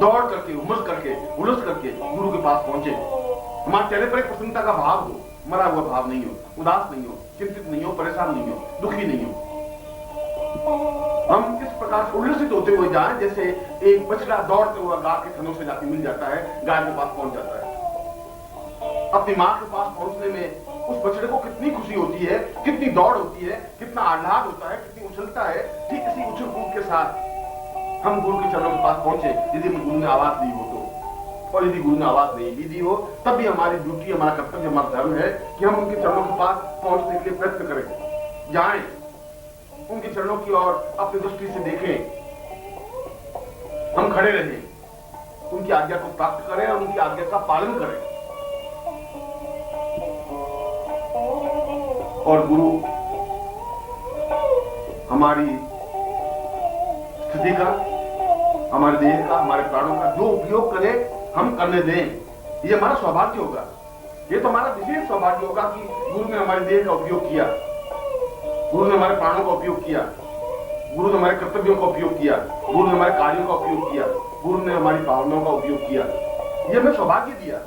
दौड़ करके, उमस करके, उलझ करके गुरु के पास पहुंचे। हमारे चेहरे पर एक प्रसन्नता का भाव हो, मरा हुआ भाव नहीं हो, उदास नहीं हो, चिंतित नहीं हो, परेशान नहीं हो, दुखी नहीं हो। हम इस प्रकार से उल्लसित होते हुए जाएं जैसे एक बछड़ा दौड़ते हुआ गाय के थनों से जाके मिल जाता है, गाय के पास पहुंच जाता है। अपनी मां के पास पहुंचने में उस बछड़े को कितनी खुशी होती है, कितनी दौड़ होती है, कितना आह्लाद होता है, कितनी उछलता है। ठीक इसी उछल कूद के साथ हम गुरु के चरणों के पास पहुंचे यदि गुरु ने आवाज दी हो तो, और यदि गुरु ने आवाज नहीं भी दी हो तब भी हमारी ड्यूटी, हमारा कर्तव्य, हमारा धर्म है कि हम उनके चरणों के पास पहुंचने के लिए प्रयत्न करें, जाएं, उनके चरणों की ओर अपनी दृष्टि से देखें, हम खड़े रहें, उनकी आज्ञा को प्राप्त करें और उनकी आज्ञा का पालन करें। और गुरु हमारी स्थिति का, हमारे देह का, हमारे प्राणों का जो उपयोग करे हम करने दें। ये हमारा सौभाग्य होगा, ये तो हमारा विशेष सौभाग्य होगा कि गुरु ने हमारे देह का उपयोग किया, गुरु ने हमारे प्राणों का उपयोग किया, गुरु ने हमारे कर्तव्यों का उपयोग किया, गुरु ने हमारे कार्यों का उपयोग किया, गुरु ने हमारी भावनाओं का उपयोग किया। ये हमें सौभाग्य दिया।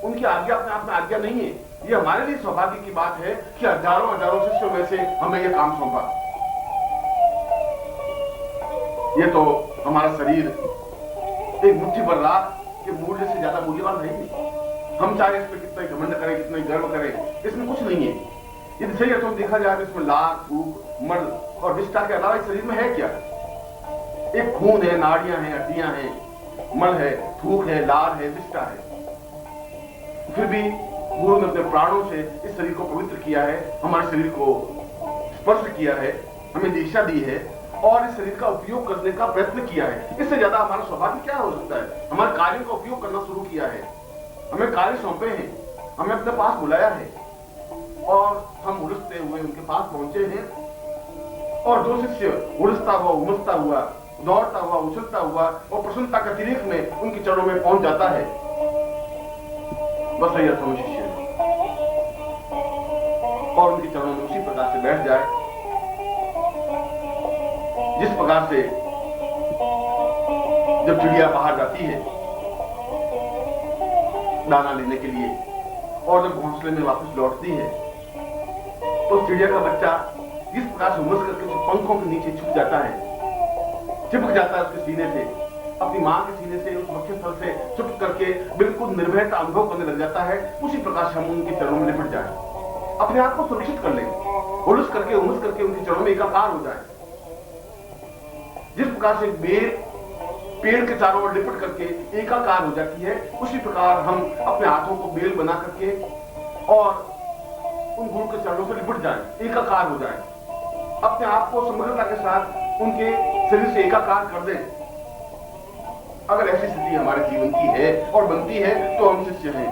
उनकी आज्ञा अपने आप में आज्ञा नहीं है, ये हमारे लिए सौभाग्य की बात है कि हजारों हजारों शिष्यों में से हमें यह काम सौंपा। ये तो हमारा शरीर एक मुट्ठी भर राख के मूल्य से ज्यादा मूल्यवान नहीं। हम चाहे इस पर कितना ही घमंड करें, कितना ही गर्व करें, इसमें कुछ नहीं है। यदि सही अर्थों में देखा जाए तो इसमें लार, फूक, मल और विष्ठा के अलावा इस शरीर में है क्या? एक खून है, नाड़ियां हैं, हड्डियां हैं, मल है, थूक है, लार है, विष्ठा है। फिर भी गुरु ने अपने प्राणों से इस शरीर को पवित्र किया है, हमारे शरीर को स्पर्श किया है, हमें दिशा दी है और इस शरीर का उपयोग करने का प्रयत्न किया है। इससे ज्यादा हमारा सौभाग्य क्या हो सकता है? हमारे कार्यों का उपयोग करना शुरू किया है, हमें कार्य सौंपे हैं, हमें अपने पास बुलाया है और हम उलझते हुए उनके पास पहुंचे हैं। और जो शिष्य उलझता हुआ, उमसता हुआ, दौड़ता हुआ, उछलता हुआ और प्रसन्नता के अतिरेक में उनके चरणों में पहुंच जाता है, बस सही अर्थों में शिष्य है। और उनके चरणों में उसी प्रकार से बैठ जाए जिस प्रकार से जब चिड़िया बाहर जाती है दाना लेने के लिए और जब घोंसले में वापस लौटती है तो चिड़िया का बच्चा जिस प्रकार से उमस करके उसके पंखों के नीचे छुप जाता है, चिपक जाता है उसके सीने से, अपनी मां के सीने से, उस वक्ष स्थल से छुप करके बिल्कुल निर्भयता अनुभव करने लग जाता है, उसी प्रकार से हम उनके चरणों में लिपट जाए, अपने आप को सुरक्षित कर लें, उलझ करके, उमस करके उनके चरणों में एकाकार हो जाए। जिस प्रकार से बेल पेड़ के चारों ओर लिपट करके एकाकार हो जाती है, उसी प्रकार हम अपने हाथों को बेल बना करके और उन गुरु के चरणों से लिपट जाएं, एकाकार हो जाएं, अपने आप को समग्रता के साथ उनके शरीर से एकाकार कर दें। अगर ऐसी स्थिति हमारे जीवन की है और बनती है तो हम शिष्य हैं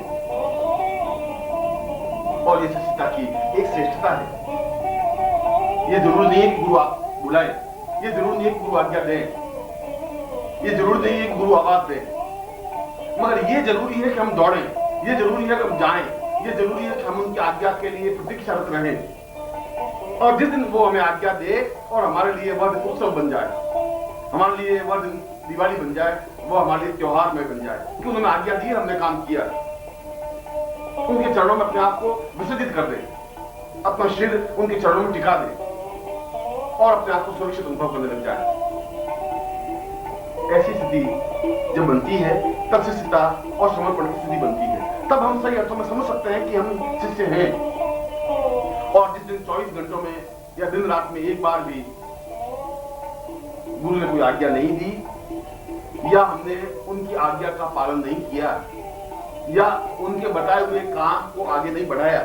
और ये शिष्यता की एक श्रेष्ठता है। ये जरूर नहीं है कि गुरु आप बुलाए, ये जरूर नहीं है कि गुरु आज्ञा दें, ये जरूर नहीं है कि गुरु आवाज दें, मगर ये जरूरी है कि हम दौड़ें, ये जरूरी है कि हम जाएं, ये जरूरी है कि हम उनकी आज्ञा के लिए प्रतीक्षारत रहें। और जिस दिन वो हमें आज्ञा दे और हमारे लिए वह दिन उत्सव बन जाए, हमारे लिए वह दिन दिवाली बन जाए, वो हमारे लिए त्योहार में बन जाए कि उन्होंने आज्ञा दी, हमने काम किया, उनके चरणों में अपने आप को विसर्जित कर दे, अपना सिर उनके चरणों में टिका दे और अपने आप को सुरक्षित अनुभव करने लग जाए। ऐसी स्थिति जब बनती है तब शिष्यता और समर्पण की स्थिति बनती है, तब हम सही अर्थों में समझ सकते हैं कि हम शिष्य हैं। और जिस दिन 24 घंटों में या दिन रात में एक बार भी गुरु ने कोई आज्ञा नहीं दी या हमने उनकी आज्ञा का पालन नहीं किया या उनके बताए हुए काम को आगे नहीं बढ़ाया,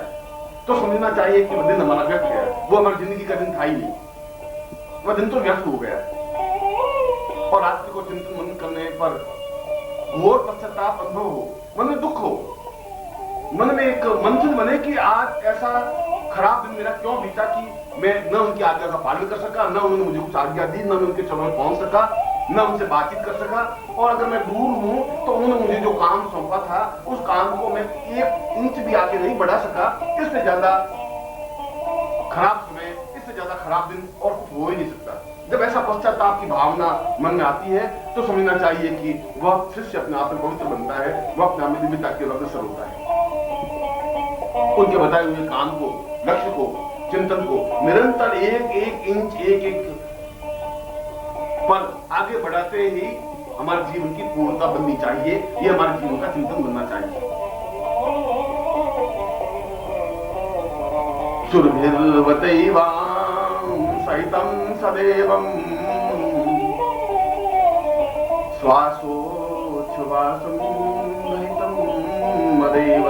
तो समझना चाहिए कि वह दिन हमारा व्यर्थ गया, वो हमारी जिंदगी का दिन था ही नहीं, वह दिन तो व्यर्थ हो गया। और रात्रि को चिंतन मनन करने पर घोर पश्चाताप अनुभव हो, मन में दुख हो, मन में एक मंथन बने कि आज ऐसा खराब दिन मेरा क्यों बीता कि मैं न उनकी आज्ञा का पालन कर सका, न उन्होंने मुझे कुछ आज्ञा दी, न मैं उनके चरणों में पहुंच सका, न उनसे बातचीत कर सका। और अगर मैं दूर हूं तो उन्होंने मुझे जो काम सौंपा था उस काम को मैं 1 इंच भी आगे नहीं बढ़ा सका। इससे ज्यादा खराब समय, इससे ज्यादा खराब दिन और कुछ हो ही नहीं सकता। जब ऐसा पश्चाताप की भावना मन में आती है तो समझना चाहिए कि वह शिष्य अपने आप में पवित्र बनता है, वह अपने आप में दिव्यता की ओर अग्रसर होता है। उनके बताए हुए काम को, लक्ष्य को, चिंतन को निरंतर एक एक इंच, एक एक पल आगे बढ़ाते ही हमारे जीवन की पूर्णता बननी चाहिए। यह हमारे जीवन का चिंतन बनना चाहिए। सुरभिर्वतैवां सहितं सदैवं श्वासोच्छ्वासं रहितं मदैव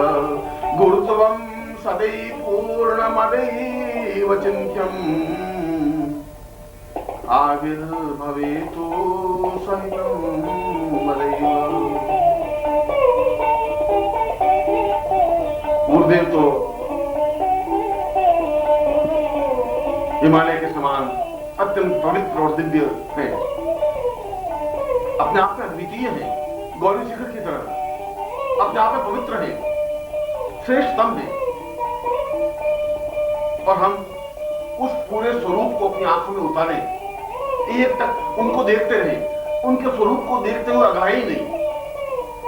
गुरुत्वं सदैव पूर्णमदैव चिन्त्यम् आविर्भवेतु सहितं मदैव। गुरुदेव तो हिमालय के समान अत्यंत पवित्र और दिव्य हैं, अपने आप में अद्वितीय हैं, गौरी शिखर की तरह अपने आप में पवित्र हैं, श्रेष्ठतम हैं। और हम उस पूरे स्वरूप को अपनी आंखों में उतारें, एक तक उनको देखते रहें, उनके स्वरूप को देखते हुए अघाए ही नहीं,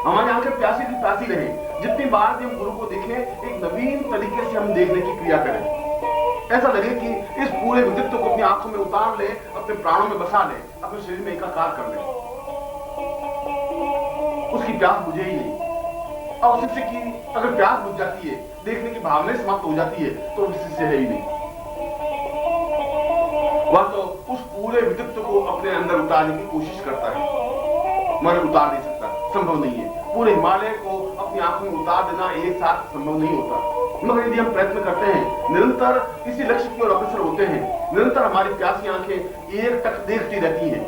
हमारी आंखें प्यासी की प्यासी रहें। जितनी बार भी हम गुरु को देखें, एक नवीन तरीके से हम देखने की क्रिया करें। ऐसा लगे कि इस पूरे व्यक्तित्व को अपनी आंखों में उतार ले, अपने प्राणों में बसा ले, अपने शरीर में एकाकार कर ले। उसकी प्यास बुझे ही नहीं। और शिष्य की अगर प्यास बुझ जाती है, देखने की भावना समाप्त हो जाती है, तो वो शिष्य है ही नहीं। वह तो उस पूरे व्यक्तित्व को अपने अंदर उतारने की कोशिश करता है, मगर उतार नहीं सकता, संभव नहीं है। पूरे हिमालय को अपनी आंखों में उतार देना एक साथ संभव नहीं होता। मगर यदि हम प्रयत्न करते हैं, निरंतर इसी लक्ष्य की ओर अग्रसर होते हैं, निरंतर हमारी प्यासी आंखें एक तक देखती रहती हैं,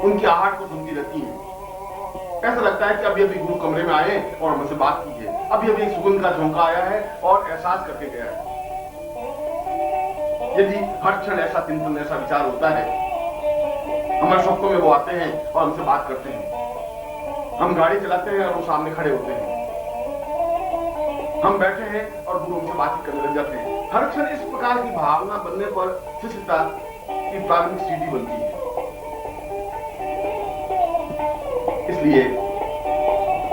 उनकी आहट को सुनती रहती हैं। ऐसा लगता है कि अभी अभी गुरु कमरे में आए और हमसे बात की है, अभी अभी एक सुगंध का झोंका आया है और एहसास करके गया है। यदि हर क्षण ऐसा चिंतन, ऐसा विचार होता है, हमारे स्वप्नों में वो आते हैं और हमसे बात करते हैं, हम गाड़ी चलाते हैं और वो सामने खड़े होते हैं, हम बैठे हैं और गुरु हमसे बातचीत करने लग जाते हैं। हर क्षण इस प्रकार की भावना बनने पर शिष्यता की प्रारंभिक सीढ़ी बनती है। इसलिए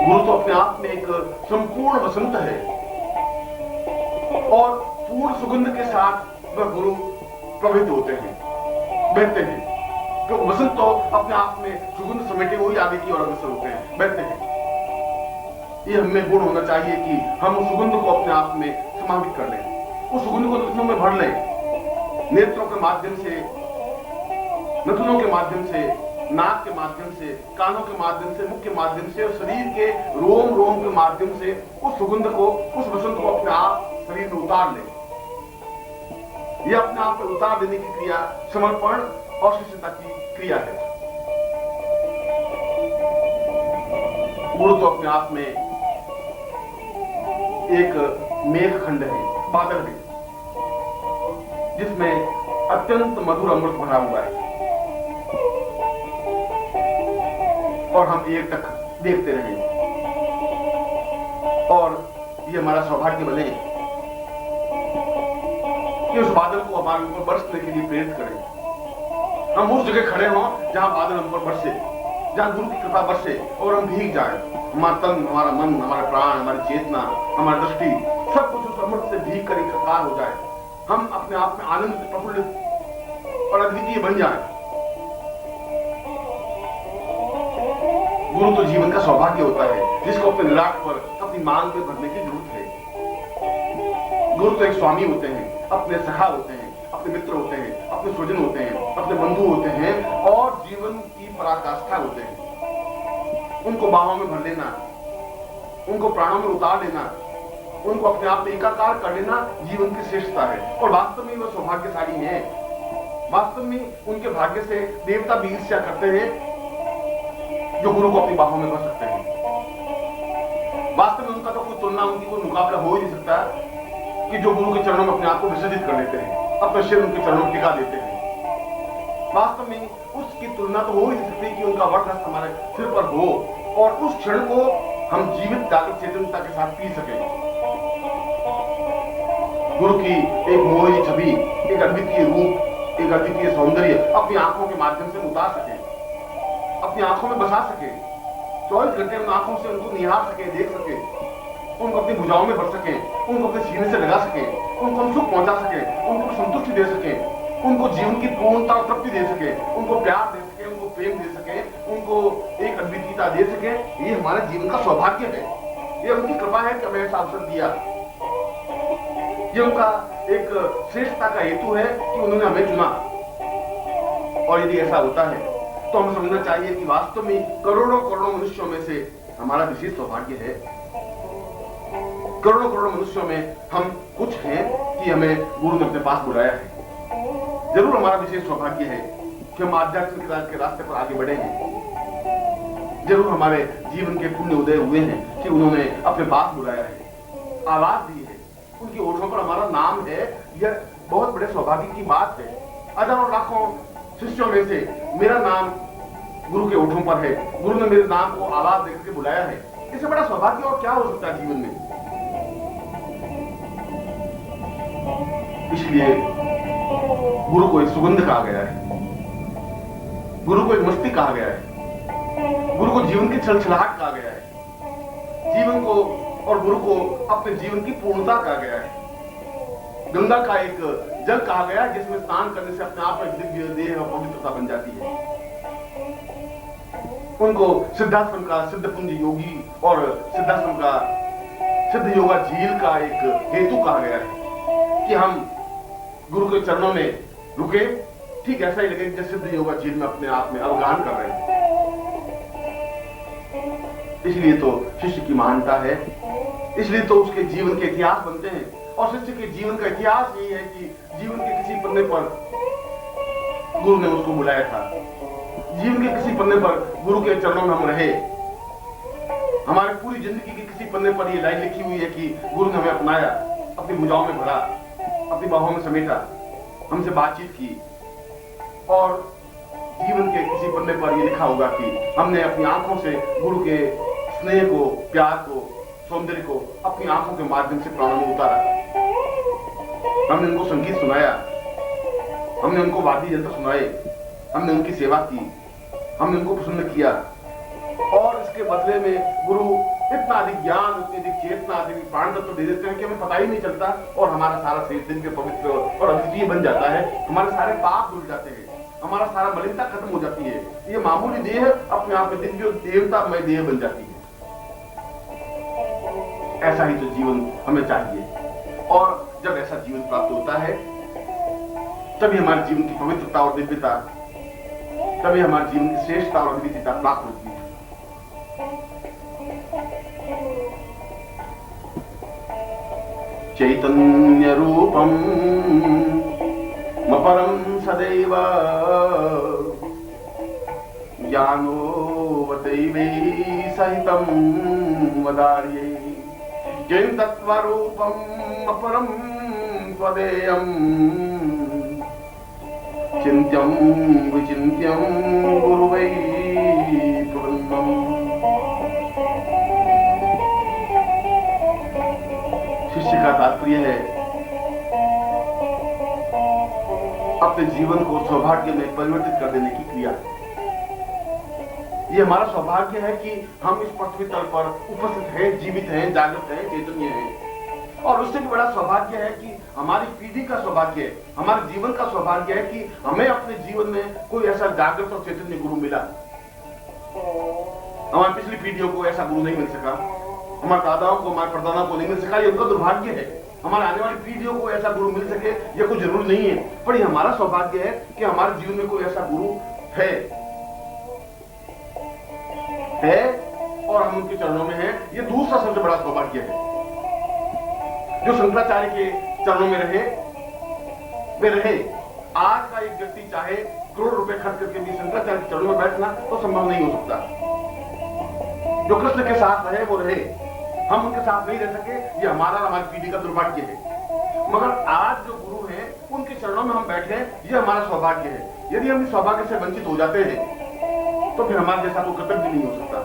गुरु तो अपने आप में एक संपूर्ण वसंत है और पूर्ण सुगंध के साथ वह गुरु प्रवृत्त होते हैं, बहते हैं। तो वसंत तो अपने आप में सुगंध समेटे हुए आगे की ओर अग्रसर होते हैं, बहते हैं। ये हमें गुण होना चाहिए कि हम उस सुगंध को अपने आप में समाहित कर लें, उस सुगंध को नथनों में भर लें, नेत्रों के माध्यम से, नथनों के माध्यम से, नाक के माध्यम से, कानों के माध्यम से, मुख के माध्यम से और शरीर के रोम रोम के माध्यम से उस सुगंध को, उस वसंत को अपने आप शरीर में उतार लें। यह अपने आप में उतार देने की क्रिया समर्पण और शिष्यता की क्रिया है। गुरु तो अपने आप में एक मेघखंड है, बादल है, जिसमें अत्यंत मधुर अमृत भरा हुआ है और हम एक टक देखते रहें और ये हमारा सौभाग्य बने कि उस बादल को हमारे ऊपर बरसने के लिए प्रेरित करें। हम उस जगह खड़े हों जहां बादल हम पर बरसे, जहां गुरु की कृपा बरसे और हम भीग जाएं। हमारा तन, हमारा मन, हमारे प्राण, हमारी चेतना, हमारी दृष्टि, सब कुछ उस अमृत से भीग कर एकाकार हो जाए। हम अपने आप में आनंद, प्रफुल्लित और अद्वितीय बन जाएं। गुरु तो जीवन का सौभाग्य होता है, जिसको अपने निराट पर अपनी मांग में भरने की जरूरत है। गुरु तो एक स्वामी होते हैं, अपने सखा होते हैं, अपने मित्र होते हैं, अपने स्वजन होते हैं, अपने बंधु होते हैं और जीवन की पराकाष्ठा होते हैं। उनको बाहों में भर लेना, उनको प्राणों में उतार लेना, उनको अपने आप में एकाकार कर लेना जीवन की श्रेष्ठता है। और वास्तव में वह सौभाग्यशाली है। वास्तव में उनके भाग्य से देवता भी ईर्ष्या करते हैं जो गुरु को अपनी बाहों में भर सकते हैं। वास्तव में उनका तो कोई तुलना, उनकी कोई मुकाबला हो ही नहीं सकता कि जो गुरु के चरणों में अपने आप को विसर्जित कर लेते हैं, अपने सिर उनके चरणों में टिका देते हैं। वास्तव में उसकी तुलना तो हो ही नहीं सकती कि उनका वरदहस्त हमारे सिर पर हो और उस क्षण को हम जीवित जागृत चेतनता के साथ पी सकें। गुरु की एक मोहनीय छवि, एक अद्वितीय रूप एक अद्वितीय सौंदर्य अपनी आंखों के माध्यम से उतार सके, अपनी आंखों में बसा सके, 24 घंटे उन आंखों से उनको निहार सके, देख सके, उनको अपनी भुजाओं में भर सके, उनको अपने सीने से लगा सके, उनको हम सुख पहुंचा सके, उनको संतुष्टि दे सके, उनको जीवन की पूर्णता और तृप्ति दे सके, उनको प्यार दे सके, उनको प्रेम दे सके, उनको एक अद्वितीयता दे सके। ये हमारे जीवन का सौभाग्य है, ये उनकी कृपा है कि हमें ऐसा अवसर दिया। ये उनका एक श्रेष्ठता का हेतु है कि उन्होंने हमें चुना। और यदि ऐसा होता है तो हमें समझना चाहिए कि वास्तव में करोड़ों करोड़ों मनुष्यों में से हमारा विशेष सौभाग्य है। करोड़ों करोड़ों मनुष्यों में हम कुछ हैं कि हमें गुरु ने अपने पास बुलाया है। जरूर हमारा विशेष सौभाग्य है कि हम आध्यात्मिक के रास्ते पर आगे बढ़े हैं। जरूर हमारे जीवन के पुण्य उदय हुए हैं कि उन्होंने अपने पास बुलाया है, आवाज दी है, उनकी ओठों पर हमारा नाम है। यह बहुत बड़े सौभाग्य की बात है। हजारों लाखों शिष्यों में से मेरा नाम गुरु के ओठों पर है, गुरु ने मेरे नाम को आवाज देकर के बुलाया है। इससे बड़ा सौभाग्य और क्या हो सकता है जीवन में। इसलिए गुरु को एक सुगंध कहा गया है, गुरु को एक मस्ती कहा गया है, गुरु को जीवन की छलछलाहट कहा गया है, जीवन को और गुरु को अपने जीवन की पूर्णता कहा गया है। गंगा का एक जल कहा गया जिसमें स्नान करने से अपने आप में दिव्य देह और पवित्रता बन जाती है। उनको सिद्धाश्रम का सिद्धपुंज योगी और सिद्धाश्रम का सिद्ध योगा झील का एक हेतु कहा गया है कि हम गुरु के चरणों में रुके, ठीक ऐसा ही लगे जैसे सिद्ध योगा झील में अपने आप में अवगाहन कर रहे हैं। इसलिए तो शिष्य की महानता है, इसलिए तो उसके जीवन के इतिहास बनते हैं। और शिष्य के जीवन का इतिहास यही है कि जीवन के किसी पन्ने पर गुरु ने उसको बुलाया था, जीवन के किसी पन्ने पर गुरु के चरणों में हम रहे। हमारी पूरी जिंदगी के किसी पन्ने पर यह लाइन लिखी हुई है कि गुरु ने हमें अपनाया, अपनी भुजाओं में भरा, अपनी बाहों में समेटा, हमसे बातचीत की। और जीवन के किसी पन्ने पर यह लिखा होगा कि हमने अपनी आंखों से गुरु के स्नेह को, प्यार को, सौंदर्य को अपनी आंखों के माध्यम से प्राणों में उतारा। हमने उनको संगीत सुनाया, हमने उनको वाद्य यंत्र सुनाए, हमने उनकी सेवा की, हमने उनको प्रसन्न किया। और इसके बदले में गुरु इतना अधिक ज्ञान, उतनी अधिक चेतना, अधिक प्राण तत्व दे देते हैं कि हमें पता ही नहीं चलता और हमारा सारा शरीर दिव्य, पवित्र और अद्वितीय बन जाता है। हमारे सारे पाप धुल जाते हैं, हमारा सारा मलिनता खत्म हो जाती है। ये मामूली देह अपने आप में दिव्य देवतामय देह बन जाती है। ऐसा ही तो जीवन हमें चाहिए। और जब ऐसा जीवन प्राप्त होता है तभी हमारे जीवन की पवित्रता और दिव्यता, तभी हमारे जीवन की श्रेष्ठता और अद्वितीयता प्राप्त होती है। चैतन्य रूपम मपरम सदैव ज्ञानोवतैवै सहितं वदार्ये किं तत्त्वरूपम् अपरं त्वदेयं चिन्त्यं विचिन्त्यं गुरुवै प्रपन्नम्। शिष्य का तात्पर्य है अपने जीवन को सौभाग्य में परिवर्तित कर देने की क्रिया। ये हमारा सौभाग्य है कि हम इस पृथ्वी तल पर उपस्थित हैं, जीवित हैं, जागृत हैं, चैतन्य हैं। और उससे भी बड़ा सौभाग्य है कि हमारी पीढ़ी का सौभाग्य है, हमारे जीवन का सौभाग्य है कि हमें अपने जीवन में कोई ऐसा जागृत और चैतन्य गुरु मिला। हमारी पिछली पीढ़ियों को ऐसा गुरु नहीं मिल सका, हमारे दादाओं को, हमारे परदादाओं को नहीं मिल सका। ये उनका दुर्भाग्य है। हमारे आने वाली पीढ़ियों को ऐसा गुरु मिल सके ये कोई जरूरी नहीं है, पर ये हमारा सौभाग्य है कि हमारे जीवन में कोई ऐसा गुरु है और हम उनके चरणों में हैं। ये दूसरा सबसे बड़ा सौभाग्य है। जो शंकराचार्य के चरणों में रहे वे रहे। आज का एक व्यक्ति चाहे करोड़ रुपए खर्च करके भी शंकराचार्य के चरणों में बैठना तो संभव नहीं हो सकता। जो कृष्ण के साथ रहे वो रहे, हम उनके साथ नहीं रह सके, ये हमारा, हमारी पीढ़ी का दुर्भाग्य है। मगर आज जो गुरु हैं उनके चरणों में हम बैठे, ये हमारा सौभाग्य है। यदि हम इस सौभाग्य से वंचित हो जाते हैं तो फिर हमारे जैसा कोई कृतज्ञ नहीं हो सकता,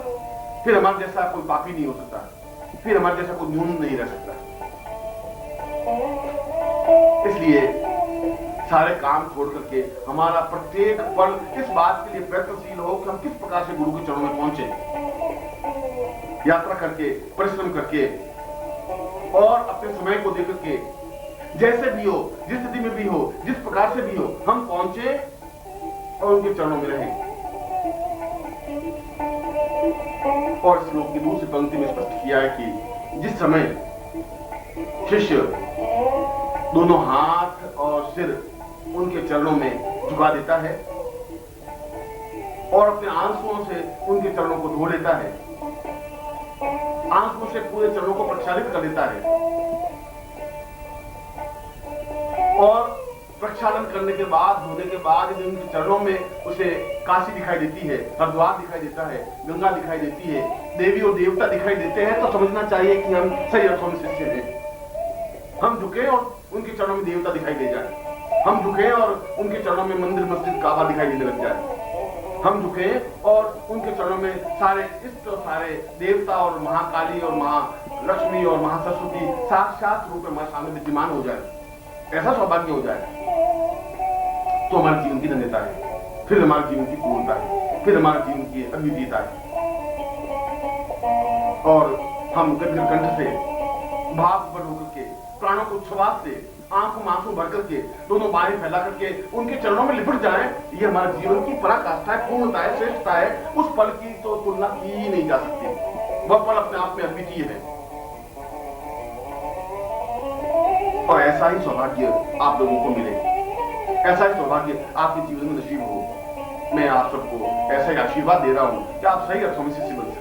फिर हमारे जैसा कोई पापी नहीं हो सकता, फिर हमारे जैसा कोई न्यून नहीं रह सकता। इसलिए सारे काम छोड़ करके हमारा प्रत्येक पल इस बात के लिए प्रयत्नशील हो कि हम किस प्रकार से गुरु के चरणों में पहुंचे, यात्रा करके, परिश्रम करके और अपने समय को देकर के, जैसे भी हो, जिस स्थिति में भी हो, जिस प्रकार से भी हो, हम पहुंचे और उनके चरणों में रहें। और श्लोक की दूसरी पंक्ति में स्पष्ट किया है कि जिस समय शिष्य दोनों हाथ और सिर उनके चरणों में झुका देता है और अपने आंसुओं से उनके चरणों को धो लेता है, आंसुओं से पूरे चरणों को प्रक्षालित कर देता है और प्रक्षालन करने के बाद, धोने के बाद यदि उनके चरणों में उसे काशी दिखाई देती है, हरिद्वार दिखाई देता है, गंगा दिखाई देती है, देवी और देवता दिखाई देते हैं, तो समझना चाहिए कि हम सही अर्थों में शिष्य हैं। हम झुके और उनके चरणों में देवता दिखाई दे जाए, हम झुके और उनके चरणों में मंदिर, मस्जिद, काबा दिखाई देने लग जाए, हम झुके और उनके चरणों में सारे इष्ट और सारे देवता और महाकाली और महालक्ष्मी और महासरस्वती साक्षात रूप में हमारे सामने विद्यमान हो जाए, ऐसा सौभाग्य हो जाए तो हमारे जीवन की धन्यता है, फिर हमारे जीवन की पूर्णता है, फिर हमारे जीवन की अद्वितीयता है। और हम गदगद कंठ से, भाव पर होकर के, प्राणों को श्वास से, आंखों में आंसू भर करके, दोनों बाहें फैला करके उनके चरणों में लिपट जाएं, ये हमारे जीवन की पराकाष्ठा है, पूर्णता है, श्रेष्ठता है। उस पल की तो तुलना की ही नहीं जा सकती, वह पल अपने आप में अद्वितीय है। और ऐसा ही सौभाग्य आप लोगों को मिले, ऐसा ही सौभाग्य आपके जीवन में नसीब हो। मैं आप सबको ऐसा ही आशीर्वाद दे रहा हूं कि आप सही अर्थों में शिष्य बन